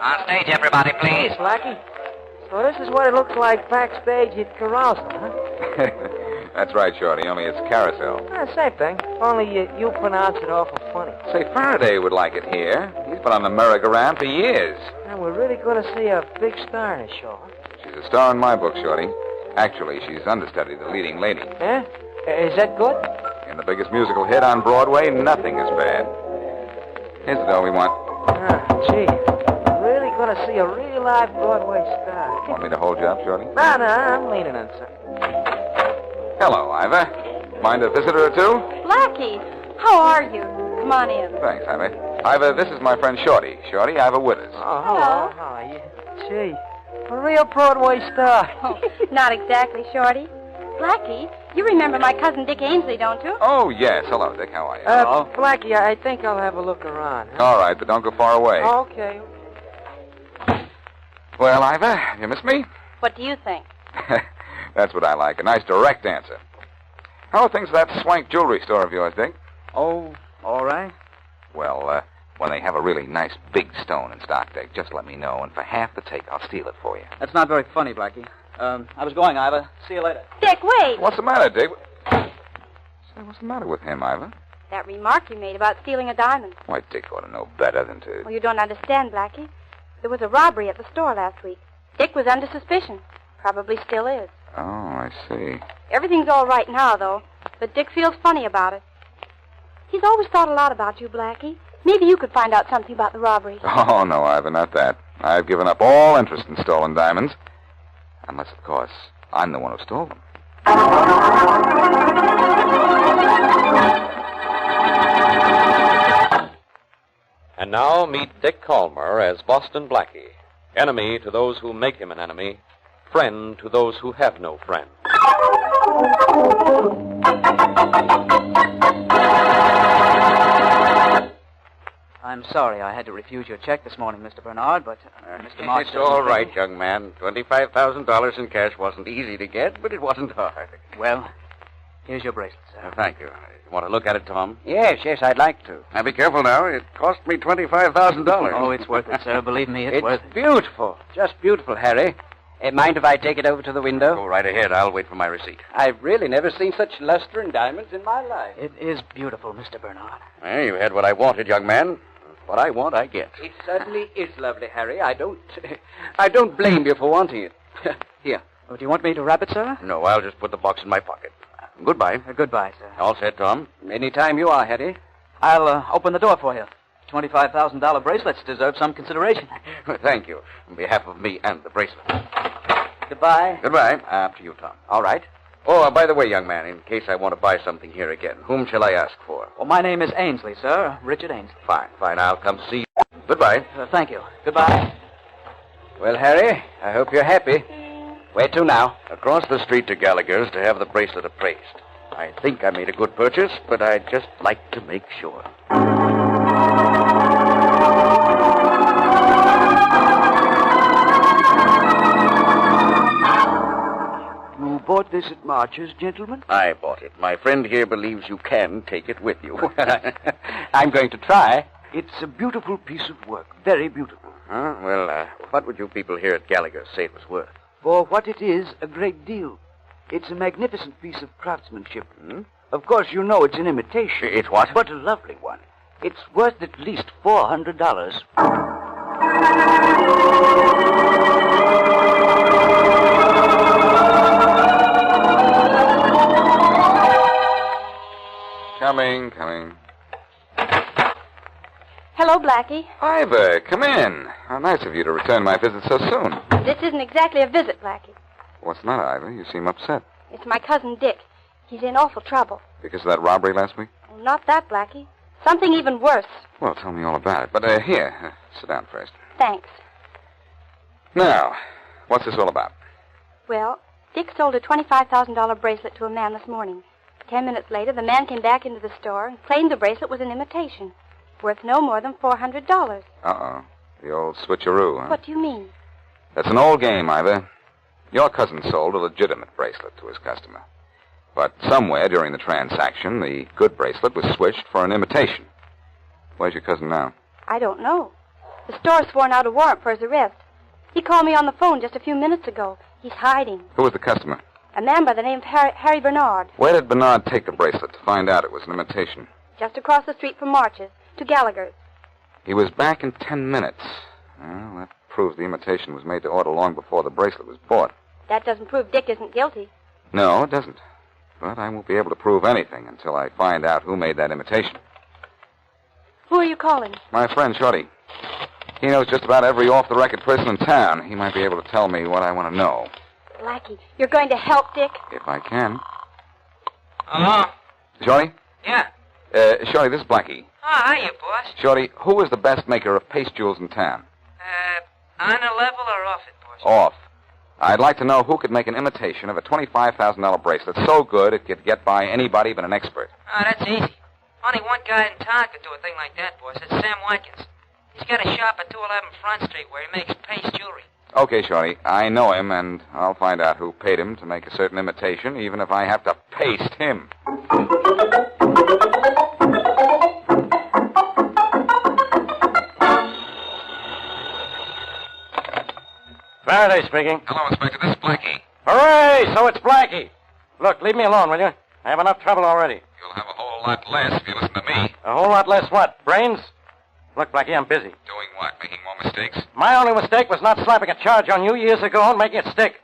On stage, everybody, please. Hey, Blackie. So this is what it looks like backstage at Carousel, huh? That's right, Shorty, only it's carousel. Same thing. Only you pronounce it awful funny. Say, Farraday would like it here. He's been on the merry-go-round for years. And we're really going to see a big star in the show, huh? She's a star in my book, Shorty. Actually, she's understudy, the leading lady. Yeah? Is that good? In the biggest musical hit on Broadway, nothing is bad. Here's the dough we want. Gee. Really going to see a real live Broadway star. Want me to hold you up, Shorty? No, I'm leaning on something. Hello, Ivor. Mind a visitor or two? Blackie, how are you? Come on in. Thanks, Ivor. Ivor, this is my friend Shorty. Shorty, Ivor Withers. Oh, hello. How are you? Gee, a real Broadway star. Oh, not exactly, Shorty. Blackie, you remember my cousin Dick Ainsley, don't you? Oh, yes. Hello, Dick. How are you? Hello. Blackie, I think I'll have a look around. Huh? All right, but don't go far away. Okay. Well, Ivor, you miss me? What do you think? That's what I like. A nice direct answer. How are things at that swank jewelry store of yours, Dick? Oh, all right. Well, when they have a really nice big stone in stock, Dick, just let me know, and for half the take, I'll steal it for you. That's not very funny, Blackie. I was going, Ivor. See you later. Dick, wait. What's the matter, Dick? Say, what's the matter with him, Ivor? That remark you made about stealing a diamond. Why, Dick ought to know better than to... Well, you don't understand, Blackie. There was a robbery at the store last week. Dick was under suspicion. Probably still is. Oh, I see. Everything's all right now, though. But Dick feels funny about it. He's always thought a lot about you, Blackie. Maybe you could find out something about the robbery. Oh, no, Ivor, not that. I've given up all interest in stolen diamonds. Unless, of course, I'm the one who stole them. And now meet Dick Calmer as Boston Blackie. Enemy to those who make him an enemy. Friend to those who have no friend. I'm sorry I had to refuse your check this morning, Mr. Bernard, but Mr. Marsh... It's all right, young man. $25,000 in cash wasn't easy to get, but it wasn't hard. Well, here's your bracelet, sir. Thank you. You want to look at it, Tom? Yes, I'd like to. Now, be careful now. It cost me $25,000. Oh, it's worth it, sir. Believe me, it's worth it. Beautiful. Just beautiful, Harry. Mind if I take it over to the window? Go right ahead. I'll wait for my receipt. I've really never seen such luster in diamonds in my life. It is beautiful, Mr. Bernard. Well, you had what I wanted, young man. What I want, I get. It certainly is lovely, Harry. I don't blame you for wanting it. Here. Oh, do you want me to wrap it, sir? No, I'll just put the box in my pocket. Goodbye. Goodbye, sir. All set, Tom? Anytime you are, Harry. I'll open the door for you. $25,000 bracelets deserve some consideration. Thank you. On behalf of me and the bracelet. Goodbye. Goodbye. After you, Tom. All right. Oh, by the way, young man, in case I want to buy something here again, whom shall I ask for? Well, my name is Ainsley, sir. Richard Ainsley. Fine. I'll come see you. Goodbye. Thank you. Goodbye. Well, Harry, I hope you're happy. Where to now? Across the street to Gallagher's to have the bracelet appraised. I think I made a good purchase, but I'd just like to make sure. You bought this at March's, gentlemen? I bought it. My friend here believes you can take it with you. I'm going to try. It's a beautiful piece of work. Very beautiful. Huh? Well, what would you people here at Gallagher's say it was worth? For what it is, a great deal. It's a magnificent piece of craftsmanship. Of course, you know it's an imitation. It's what? But a lovely one. It's worth at least $400. Coming. Hello, Blackie. Ivor, come in. How nice of you to return my visit so soon. This isn't exactly a visit, Blackie. What's the matter, Ivor? You seem upset. It's my cousin Dick. He's in awful trouble. Because of that robbery last week? Well, not that, Blackie. Something even worse. Well, tell me all about it. But here, sit down first. Thanks. Now, what's this all about? Well, Dick sold a $25,000 bracelet to a man this morning. 10 minutes later, the man came back into the store and claimed the bracelet was an imitation, worth no more than $400. Uh-oh. The old switcheroo, huh? What do you mean? That's an old game, Ivor. Your cousin sold a legitimate bracelet to his customer. But somewhere during the transaction, the good bracelet was switched for an imitation. Where's your cousin now? I don't know. The store's sworn out a warrant for his arrest. He called me on the phone just a few minutes ago. He's hiding. Who was the customer? A man by the name of Harry Bernard. Where did Bernard take the bracelet to find out it was an imitation? Just across the street from March's, to Gallagher's. He was back in 10 minutes. Well, that proves the imitation was made to order long before the bracelet was bought. That doesn't prove Dick isn't guilty. No, it doesn't. But I won't be able to prove anything until I find out who made that imitation. Who are you calling? My friend, Shorty. He knows just about every off-the-record person in town. He might be able to tell me what I want to know. Blackie, you're going to help Dick? If I can. Hello? Shorty? Yeah. Shorty, this is Blackie. Oh, hiya, boss. Shorty, who is the best maker of paste jewels in town? On a level or off it, boss? Off. I'd like to know who could make an imitation of a $25,000 bracelet so good it could get by anybody but an expert. Oh, that's easy. Only one guy in town could do a thing like that, boss. It's Sam Watkins. He's got a shop at 211 Front Street where he makes paste jewelry. Okay, Shorty. I know him, and I'll find out who paid him to make a certain imitation, even if I have to paste him. Faraday speaking. Hello, Inspector. This is Blackie. Hooray! So it's Blackie. Look, leave me alone, will you? I have enough trouble already. You'll have a whole lot less if you listen to me. A whole lot less what? Brains? Look, Blackie, I'm busy. Doing what? Making more mistakes? My only mistake was not slapping a charge on you years ago and making it stick.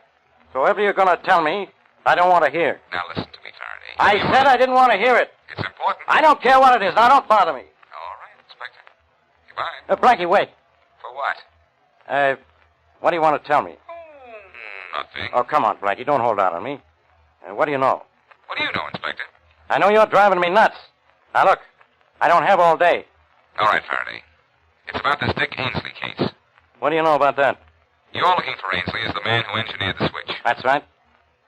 So whatever you're going to tell me, I don't want to hear. Now listen to me, Faraday. I said I didn't want to hear it. It's important. I don't care what it is. Now don't bother me. All right, Inspector. Goodbye. Blackie, wait. For what? What do you want to tell me? Nothing. Oh, come on, Blackie. Don't hold out on me. What do you know? What do you know, Inspector? I know you're driving me nuts. Now, look, I don't have all day. All right, Faraday. It's about this Dick Ainsley case. What do you know about that? You're looking for Ainsley as the man who engineered the switch. That's right.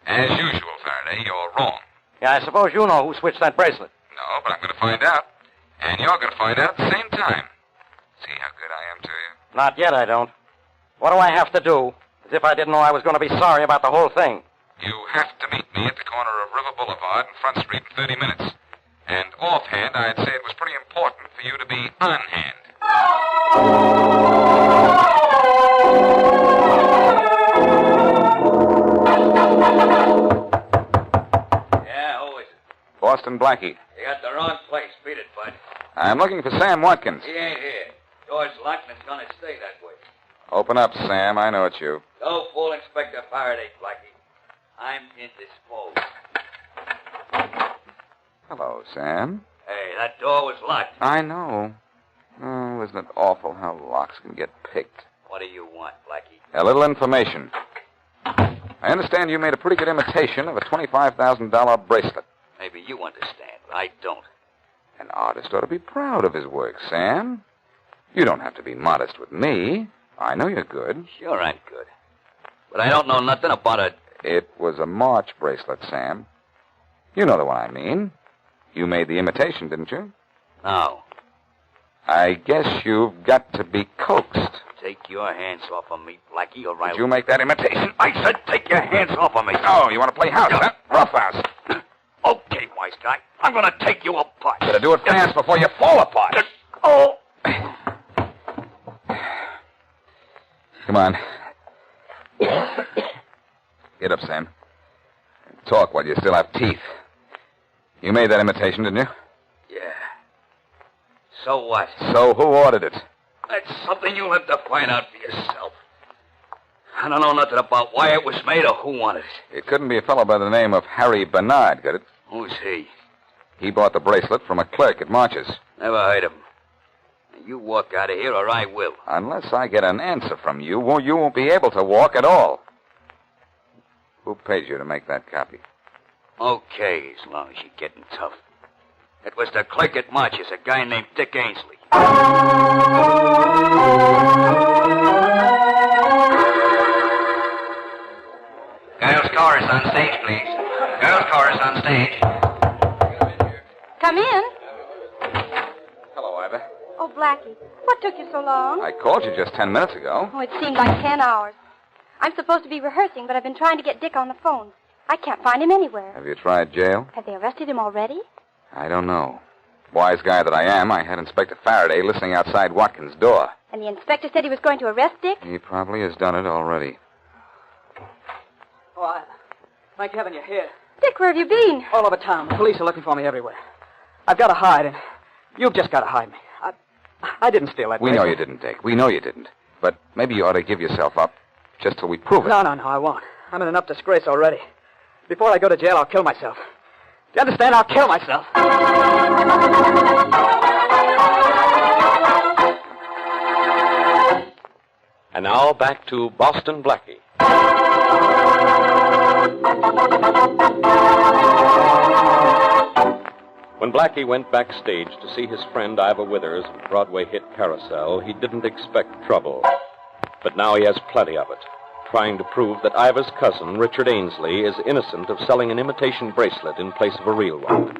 As usual, Faraday, you're wrong. Yeah, I suppose you know who switched that bracelet. No, but I'm going to find out. And you're going to find out at the same time. See how good I am to you? Not yet, I don't. What do I have to do? As if I didn't know I was going to be sorry about the whole thing. You have to meet me at the corner of River Boulevard and Front Street in 30 minutes. And offhand, I'd say it was pretty important for you to be on hand. Yeah, who is it? Boston Blackie. You got the wrong place. Beat it, bud. I'm looking for Sam Watkins. He ain't here. Door's locked and it's gonna stay that way. Open up, Sam. I know it's you. Don't fool Inspector Farraday, Blackie. I'm indisposed. Hello, Sam. Hey, that door was locked. I know. Oh, isn't it awful how locks can get picked? What do you want, Blackie? A little information. I understand you made a pretty good imitation of a $25,000 bracelet. Maybe you understand, but I don't. An artist ought to be proud of his work, Sam. You don't have to be modest with me. I know you're good. Sure, I'm good. But I don't know nothing about it. It was a March bracelet, Sam. You know the one I mean. You made the imitation, didn't you? No. I guess you've got to be coaxed. Take your hands off of me, Blackie, or I'll... Did you make that imitation? I said take your hands off of me. Oh, you want to play house, huh? Rough house. Okay, wise guy. I'm going to take you apart. Better do it fast before you fall apart. Oh! Come on. Get up, Sam. Talk while you still have teeth. You made that imitation, didn't you? Yeah. So what? So who ordered it? That's something you'll have to find out for yourself. I don't know nothing about why it was made or who wanted it. It couldn't be a fellow by the name of Harry Bernard, could it? Who's he? He bought the bracelet from a clerk at March's. Never heard of him. You walk out of here or I will. Unless I get an answer from you, you won't be able to walk at all. Who paid you to make that copy? Okay, as long as you're getting tough. It was the clerk at March's, a guy named Dick Ainsley. chorus on stage, please. Girls' chorus on stage. Come in. Hello, Ivor. Oh, Blackie, what took you so long? I called you just 10 minutes ago. Oh, it seemed like 10 hours. I'm supposed to be rehearsing, but I've been trying to get Dick on the phone. I can't find him anywhere. Have you tried jail? Have they arrested him already? I don't know. Wise guy that I am, I had Inspector Farraday listening outside Watkins' door. And the inspector said he was going to arrest Dick? He probably has done it already. Oh, thank heaven you're here. Dick, where have you been? All over town. The police are looking for me everywhere. I've got to hide, and you've just got to hide me. I didn't steal that We know bracelet. you didn't, Dick. We know you didn't. But maybe you ought to give yourself up just till we prove it. No, I won't. I'm in enough disgrace already. Before I go to jail, I'll kill myself. Do you understand? I'll kill myself. And now back to Boston Blackie. When Blackie went backstage to see his friend Ivor Withers' Broadway hit Carousel, he didn't expect trouble. But now he has plenty of it, trying to prove that Ivor's cousin, Richard Ainsley, is innocent of selling an imitation bracelet in place of a real one.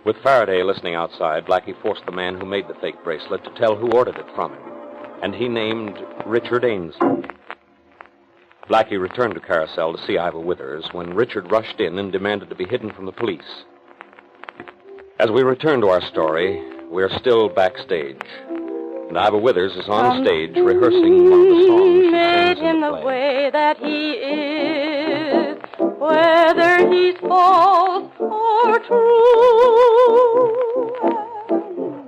With Faraday listening outside, Blackie forced the man who made the fake bracelet to tell who ordered it from him, and he named Richard Ainsley. Blackie returned to Carousel to see Ivor Withers when Richard rushed in and demanded to be hidden from the police. As we return to our story, we're still backstage. And Ivor Withers is on stage rehearsing one of the songs she made sings in him the the play. way that he is, whether he's false or true.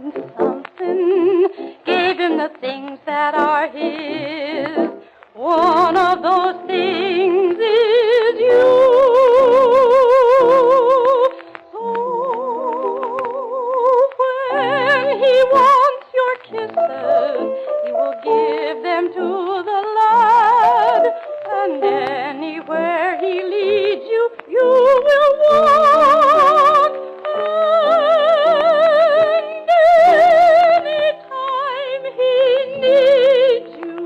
And something gave him the things that are his. One of those things is you. He wants your kisses, he will give them to the lad, and anywhere he leads you, you will walk, and anytime he needs you,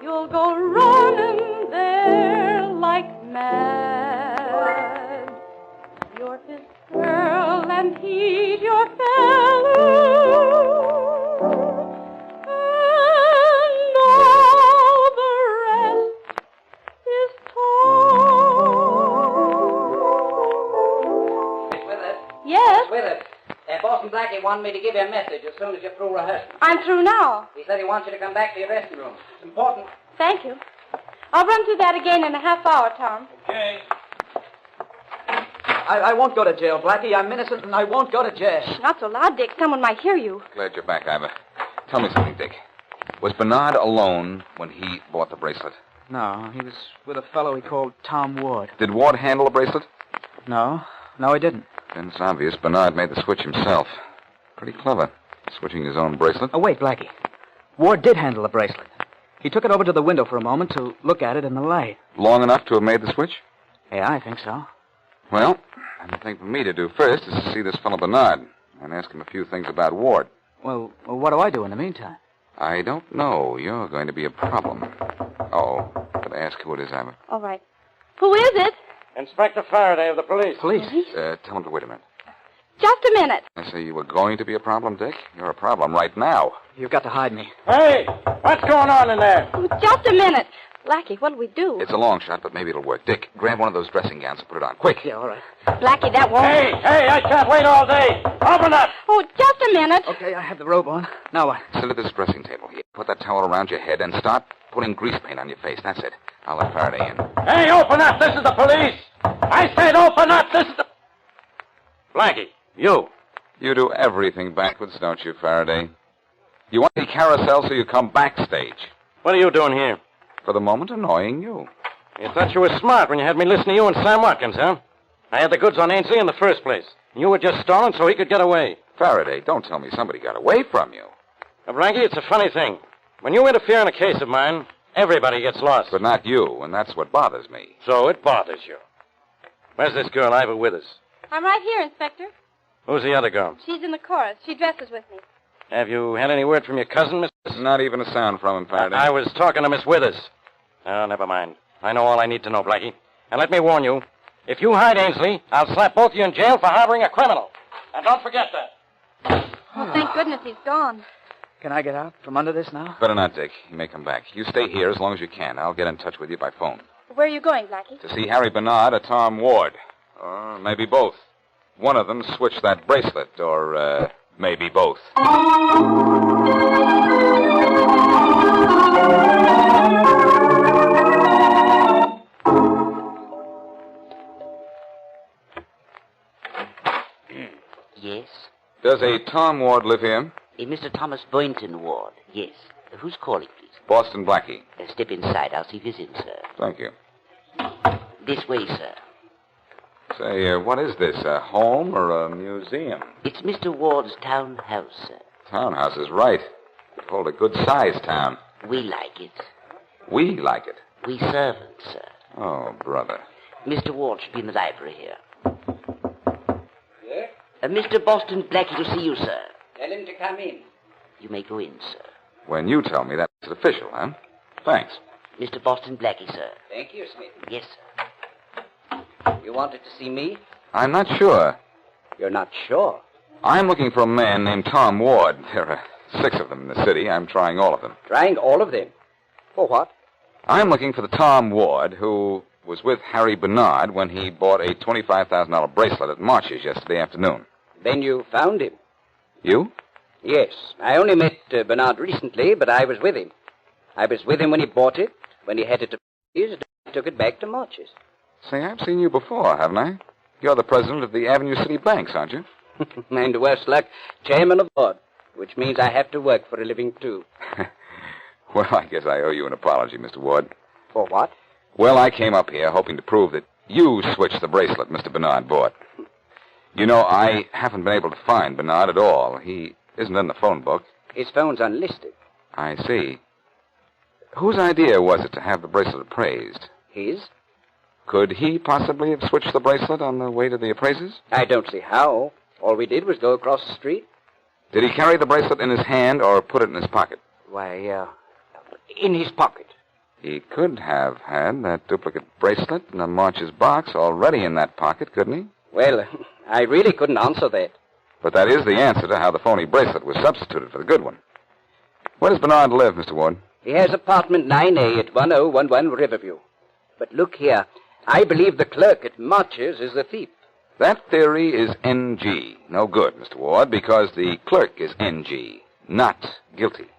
you'll go running there like mad. You're his girl and he's your fellow, and all the rest is told. Withers. Yes? Withers. Boston Blackie wanted me to give you a message as soon as you're through rehearsing. I'm through now. He said he wants you to come back to your dressing room. It's important. Thank you. I'll run through that again in a half hour, Tom. Okay. I won't go to jail, Blackie. I'm innocent, and I won't go to jail. Not so loud, Dick. Someone might hear you. Glad you're back, Ivor. Tell me something, Dick. Was Bernard alone when he bought the bracelet? No, he was with a fellow he called Tom Ward. Did Ward handle the bracelet? No, he didn't. Then it's obvious Bernard made the switch himself. Pretty clever, switching his own bracelet. Oh, wait, Blackie. Ward did handle the bracelet. He took it over to the window for a moment to look at it in the light. Long enough to have made the switch? Yeah, I think so. Well, the thing for me to do first is to see this fellow Bernard and ask him a few things about Ward. Well, what do I do in the meantime? I don't know. You're going to be a problem. Oh, could I ask who it is, Ivor? All right. Who is it? Inspector Farraday of the police. Police? Tell him to wait a minute. Just a minute. I say you were going to be a problem, Dick. You're a problem right now. You've got to hide me. Hey, what's going on in there? Just a minute. Blackie, what'll we do? It's a long shot, but maybe it'll work. Dick, grab one of those dressing gowns and put it on. Quick. Yeah, all right. Blackie, that won't... Hey, I can't wait all day. Open up. Oh, just a minute. Okay, I have the robe on. Now what? Sit at this dressing table here. Put that towel around your head and start putting grease paint on your face. That's it. I'll let Faraday in. Hey, open up. This is the police. I said open up. This is the... Blackie, you. You do everything backwards, don't you, Faraday? You want the carousel so you come backstage. What are you doing here? For the moment, annoying you. You thought you were smart when you had me listen to you and Sam Watkins, huh? I had the goods on Ainsley in the first place. You were just stalling so he could get away. Faraday, don't tell me somebody got away from you. Now, Blackie, it's a funny thing. When you interfere in a case of mine, everybody gets lost. But not you, and that's what bothers me. So it bothers you. Where's this girl, Ivor Withers? I'm right here, Inspector. Who's the other girl? She's in the chorus. She dresses with me. Have you had any word from your cousin, Miss... Not even a sound from him, Faraday. I was talking to Miss Withers. Oh, never mind. I know all I need to know, Blackie. And let me warn you, if you hide Ainsley, I'll slap both of you in jail for harboring a criminal. And don't forget that. Oh, thank goodness he's gone. Can I get out from under this now? Better not, Dick. He may come back. You stay here as long as you can. I'll get in touch with you by phone. Where are you going, Blackie? To see Harry Bernard or Tom Ward. Or maybe both. One of them switched that bracelet, or maybe both. Yes? Does a Tom Ward live here? Mr. Thomas Boynton Ward, yes. Who's calling, please? Boston Blackie. Step inside. I'll see if he's in, sir. Thank you. This way, sir. Say, what is this, a home or a museum? It's Mr. Ward's townhouse, sir. Townhouse is right. It hold a good-sized town. We like it. We like it? We servants, sir. Oh, brother. Mr. Ward should be in the library here. Yes? Mr. Boston Blackie to see you, sir. Tell him to come in. You may go in, sir. When you tell me, that's official, huh? Thanks. Mr. Boston Blackie, sir. Thank you, Smith. Yes, sir. You wanted to see me? I'm not sure. You're not sure? I'm looking for a man named Tom Ward. There are 6 of them in the city. I'm trying all of them. Trying all of them? For what? I'm looking for the Tom Ward who was with Harry Bernard when he bought a $25,000 bracelet at March's yesterday afternoon. Then you found him? You? Yes. I only met Bernard recently, but I was with him. I was with him when he bought it, when he had it to his, and took it back to March's. Say, I've seen you before, haven't I? You're the president of the Avenue City Banks, aren't you? And worse luck, chairman of the board, which means I have to work for a living, too. Well, I guess I owe you an apology, Mr. Ward. For what? Well, I came up here hoping to prove that you switched the bracelet Mr. Bernard bought. You know, I haven't been able to find Bernard at all. He isn't in the phone book. His phone's unlisted. I see. Whose idea was it to have the bracelet appraised? His? Could he possibly have switched the bracelet on the way to the appraisers? I don't see how. All we did was go across the street. Did he carry the bracelet in his hand or put it in his pocket? Why, in his pocket. He could have had that duplicate bracelet in a March's box already in that pocket, couldn't he? Well, I really couldn't answer that. But that is the answer to how the phony bracelet was substituted for the good one. Where does Bernard live, Mr. Ward? He has apartment 9A at 1011 Riverview. But look here. I believe the clerk at March's is the thief. That theory is NG. No good, Mr. Ward, because the clerk is NG, not guilty.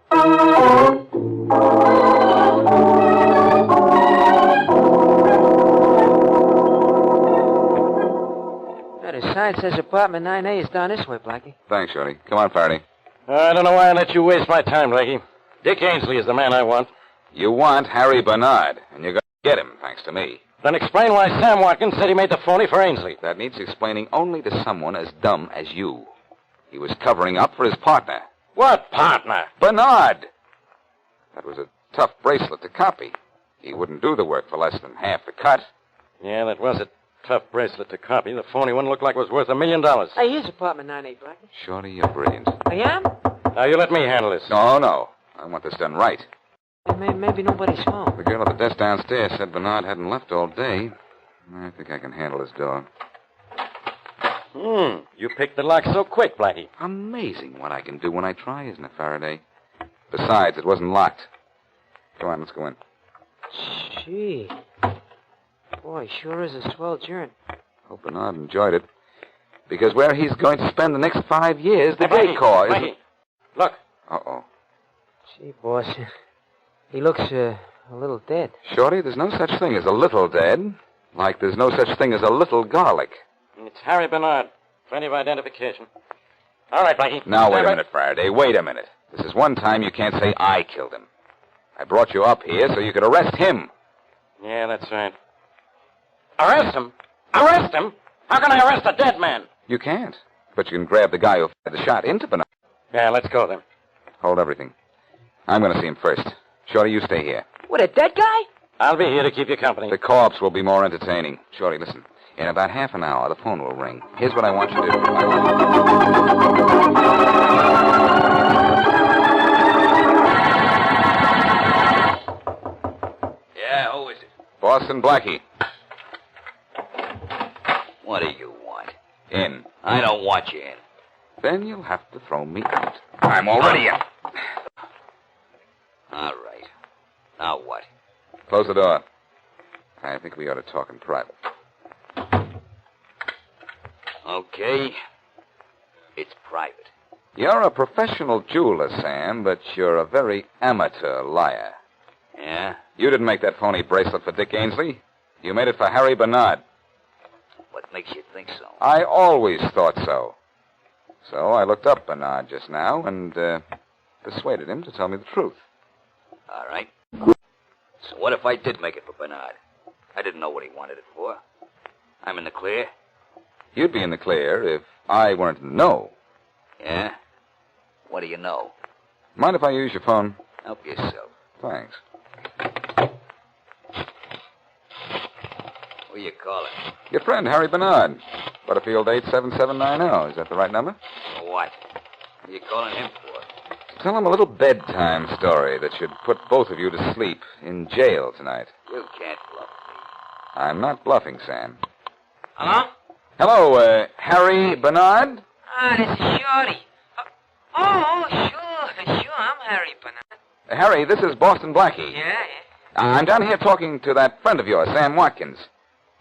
The sign says apartment 9A is down this way, Blackie. Thanks, Shorty. Come on, Farraday. I don't know why I let you waste my time, Blackie. Dick Ainsley is the man I want. You want Harry Bernard, and you're going to get him, thanks to me. Then explain why Sam Watkins said he made the phony for Ainsley. That needs explaining only to someone as dumb as you. He was covering up for his partner. What partner? Bernard! That was a tough bracelet to copy. He wouldn't do the work for less than half the cut. Yeah, that was a tough bracelet to copy. The phony one looked like it was worth $1 million. Hey, here's apartment 9A, Blackie. Shorty, you're brilliant. I am? Now, you let me handle this. No. I want this done right. Maybe nobody's home. The girl at the desk downstairs said Bernard hadn't left all day. I think I can handle this door. You picked the lock so quick, Blackie. Amazing what I can do when I try, isn't it, Farraday? Besides, it wasn't locked. Come on, let's go in. Gee. Boy, sure is a swell journey. Hope Bernard enjoyed it. Because where he's going to spend the next 5 years, the Blackie, great car is... Blackie, look. Uh-oh. Gee, boss, he looks a little dead. Shorty, there's no such thing as a little dead. Like there's no such thing as a little garlic. It's Harry Bernard. Plenty of identification. All right, Blackie. Now, wait a minute, Farraday. Wait a minute. This is one time you can't say I killed him. I brought you up here so you could arrest him. Yeah, that's right. Arrest him? Arrest him? How can I arrest a dead man? You can't. But you can grab the guy who fired the shot into Bernard. Yeah, let's go then. Hold everything. I'm going to see him first. Shorty, you stay here. What, a dead guy? I'll be here to keep you company. The corpse will be more entertaining. Shorty, listen. In about half an hour, the phone will ring. Here's what I want you to do. Yeah, who is it? Boston Blackie. What do you want? In. I don't want you in. Then you'll have to throw me out. I'm already in. All right. Now what? Close the door. I think we ought to talk in private. Okay. It's private. You're a professional jeweler, Sam, but you're a very amateur liar. Yeah? You didn't make that phony bracelet for Dick Ainsley. You made it for Harry Bernard. What makes you think so? I always thought so. So I looked up Bernard just now and persuaded him to tell me the truth. All right. So what if I did make it for Bernard? I didn't know what he wanted it for. I'm in the clear. You'd be in the clear if I weren't in the know. Yeah? What do you know? Mind if I use your phone? Help yourself. Thanks. Who you calling? Your friend, Harry Bernard. Butterfield 87790. Is that the right number? For what? What are you calling him for? Tell him a little bedtime story that should put both of you to sleep in jail tonight. You can't bluff me. I'm not bluffing, Sam. Hello? Hello, Harry Bernard? Ah, this is Shorty. Sure. I'm Harry Bernard. Harry, this is Boston Blackie. Yeah. I'm down here talking to that friend of yours, Sam Watkins.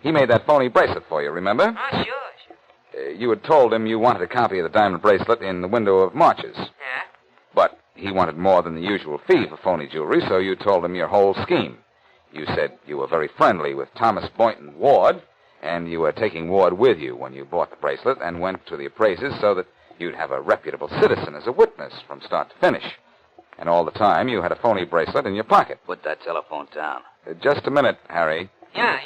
He made that phony bracelet for you, remember? Oh, sure. You had told him you wanted a copy of the diamond bracelet in the window of March's. Yeah? But he wanted more than the usual fee for phony jewelry, so you told him your whole scheme. You said you were very friendly with Thomas Boynton Ward, and you were taking Ward with you when you bought the bracelet and went to the appraisers so that you'd have a reputable citizen as a witness from start to finish. And all the time, you had a phony bracelet in your pocket. Put that telephone down. Just a minute, Harry. Yeah.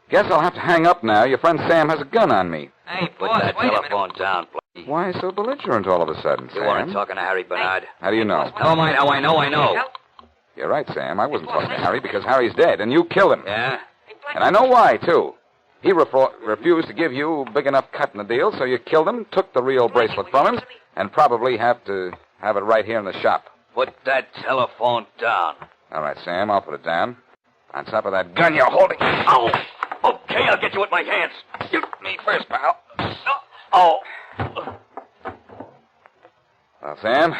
Guess I'll have to hang up now. Your friend Sam has a gun on me. Hey, Put boss, that wait a telephone minute. down, Blackie. Why so belligerent all of a sudden, You Sam? weren't talking to Harry Bernard. How do you know? How am I? How I know. You're right, Sam. I wasn't talking to Harry because Harry's dead, and you killed him. Yeah? And I know why, too. He refused to give you a big enough cut in the deal, so you killed him, took the real bracelet from him, and probably have to have it right here in the shop. Put that telephone down. All right, Sam, I'll put it down. On top of that gun you're holding. Ow! Okay, I'll get you with my hands. Shoot me first, pal. Oh. Well, Sam,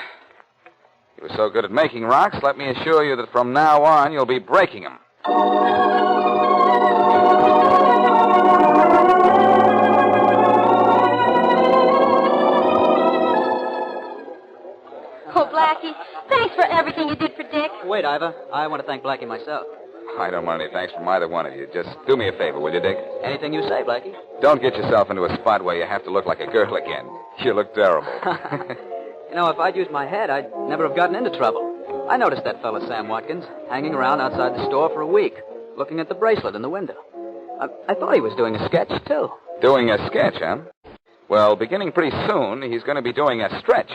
you were so good at making rocks, let me assure you that from now on you'll be breaking them. Oh, Blackie, thanks for everything you did for Dick. Wait, Ivor. I want to thank Blackie myself. I don't want any thanks from either one of you. Just do me a favor, will you, Dick? Anything you say, Blackie. Don't get yourself into a spot where you have to look like a girl again. You look terrible. You know, if I'd used my head, I'd never have gotten into trouble. I noticed that fella, Sam Watkins, hanging around outside the store for a week, looking at the bracelet in the window. I thought he was doing a sketch, too. Doing a sketch, huh? Well, beginning pretty soon, he's going to be doing a stretch.